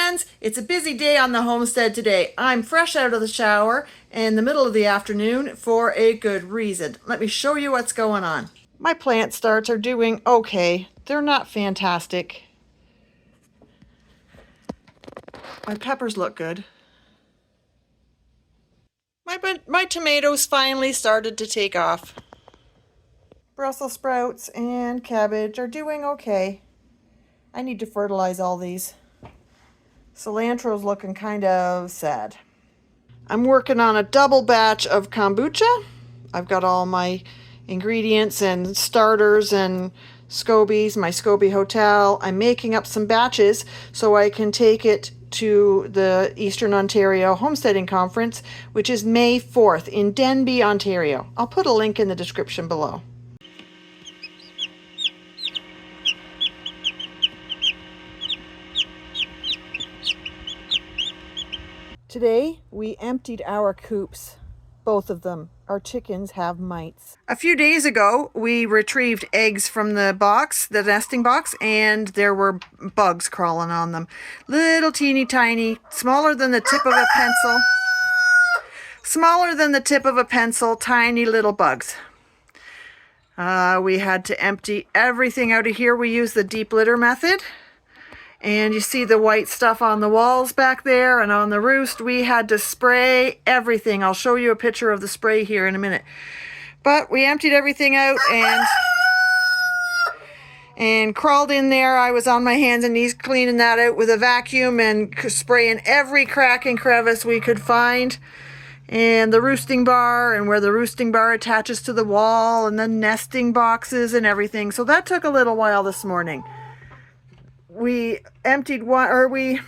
friends, it's a busy day on the homestead today. I'm fresh out of the shower in the middle of the afternoon for a good reason. Let me show you what's going on. My plant starts are doing okay. They're not fantastic. My peppers look good. My tomatoes finally started to take off. Brussels sprouts and cabbage are doing okay. I need to fertilize all these. Cilantro's looking kind of sad. I'm working on a double batch of kombucha. I've got all my ingredients and starters and scobies, my SCOBY hotel. I'm making up some batches so I can take it to the Eastern Ontario Homesteading Conference, which is May 4th in Denbigh, Ontario. I'll put a link in the description below. Today, we emptied our coops, both of them. Our chickens have mites. A few days ago, we retrieved eggs from the box, the nesting box, and there were bugs crawling on them. Little teeny tiny, smaller than the tip of a pencil. Smaller than the tip of a pencil, tiny little bugs. We had to empty everything out of here. We used the deep litter method. And you see the white stuff on the walls back there and on the roost. We had to spray everything. I'll show you a picture of the spray here in a minute. But we emptied everything out and crawled in there. I was on my hands and knees cleaning that out with a vacuum and spraying every crack and crevice we could find. And the roosting bar and where the roosting bar attaches to the wall and the nesting boxes and everything. So that took a little while this morning. We we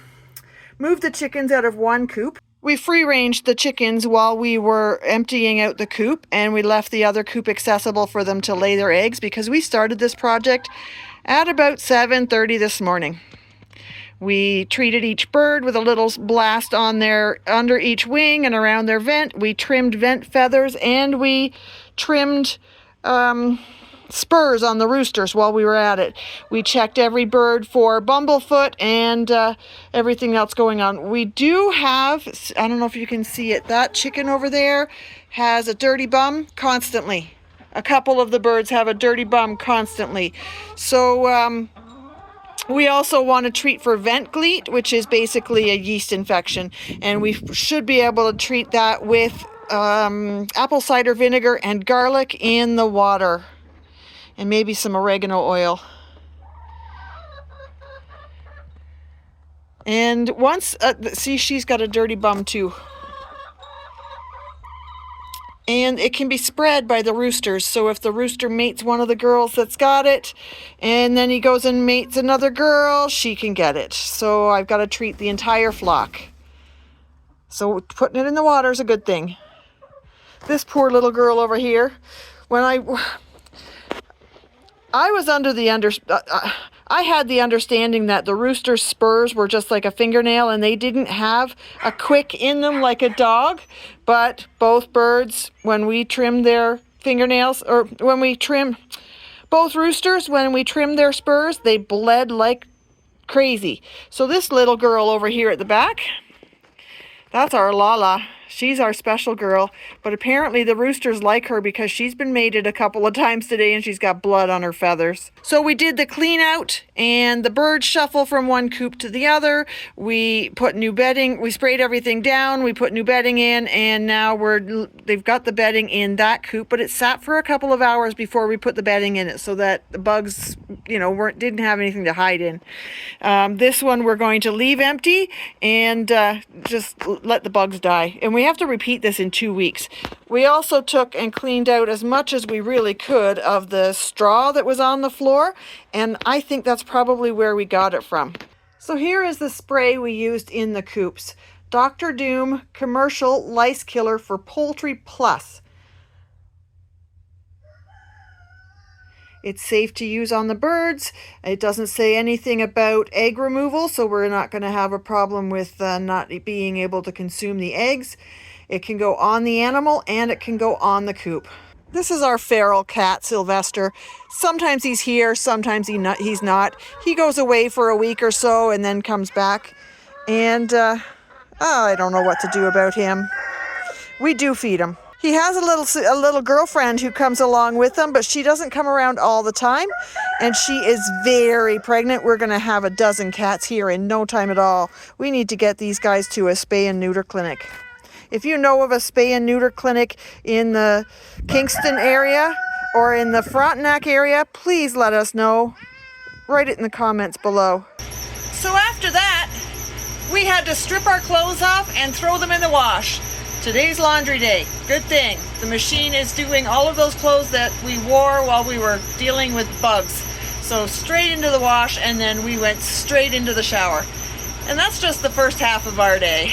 moved the chickens out of one coop. We free-ranged the chickens while we were emptying out the coop, and we left the other coop accessible for them to lay their eggs because we started this project at about 7:30 this morning. We treated each bird with a little blast on their under each wing and around their vent. We trimmed vent feathers and we trimmed spurs on the roosters while we were at it. We checked every bird for bumblefoot and everything else going on. We do have, I don't know if you can see it, that chicken over there has a dirty bum constantly. A couple of the birds have a dirty bum constantly. So we also want to treat for vent gleat, which is basically a yeast infection, and we should be able to treat that with apple cider vinegar and garlic in the water. And maybe some oregano oil. And once, see, she's got a dirty bum too. And it can be spread by the roosters. So if the rooster mates one of the girls that's got it, and then he goes and mates another girl, she can get it. So I've got to treat the entire flock. So putting it in the water is a good thing. This poor little girl over here, when I was under the I had the understanding that the rooster's spurs were just like a fingernail and they didn't have a quick in them like a dog. But both birds, when we trimmed their fingernails, or when we trim both roosters, when we trimmed their spurs, they bled like crazy. So this little girl over here at the back, that's our Lala. She's our special girl, but apparently the roosters like her because she's been mated a couple of times today and she's got blood on her feathers. So we did the clean out and the birds shuffle from one coop to the other. We put new bedding, we sprayed everything down, we put new bedding in, and now they've got the bedding in that coop, but it sat for a couple of hours before we put the bedding in it so that the bugs, didn't have anything to hide in. This one we're going to leave empty and just let the bugs die. And we have to repeat this in 2 weeks. We also took and cleaned out as much as we really could of the straw that was on the floor, and I think that's probably where we got it from. So here is the spray we used in the coops. Dr. Doom Commercial Lice Killer for Poultry Plus. It's safe to use on the birds. It doesn't say anything about egg removal, so we're not going to have a problem with not being able to consume the eggs. It can go on the animal and it can go on the coop. This is our feral cat, Sylvester. Sometimes he's here, sometimes he's not. He goes away for a week or so and then comes back. And I don't know what to do about him. We do feed him. He has a little girlfriend who comes along with him, but she doesn't come around all the time, and she is very pregnant. We're going to have a dozen cats here in no time at all. We need to get these guys to a spay and neuter clinic. If you know of a spay and neuter clinic in the Kingston area or in the Frontenac area, please let us know. Write it in the comments below. So after that, we had to strip our clothes off and throw them in the wash. Today's laundry day. Good thing. The machine is doing all of those clothes that we wore while we were dealing with bugs. So straight into the wash, and then we went straight into the shower. And that's just the first half of our day.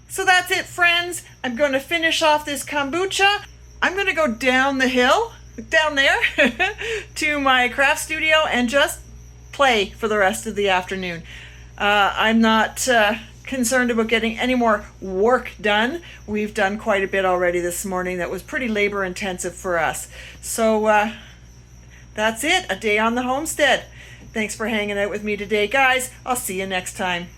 So that's it, friends. I'm going to finish off this kombucha. I'm going to go down the hill, down there, to my craft studio and just play for the rest of the afternoon. I'm not concerned about getting any more work done. We've done quite a bit already this morning that was pretty labor intensive for us. So that's it, a day on the homestead. Thanks for hanging out with me today, guys. I'll see you next time.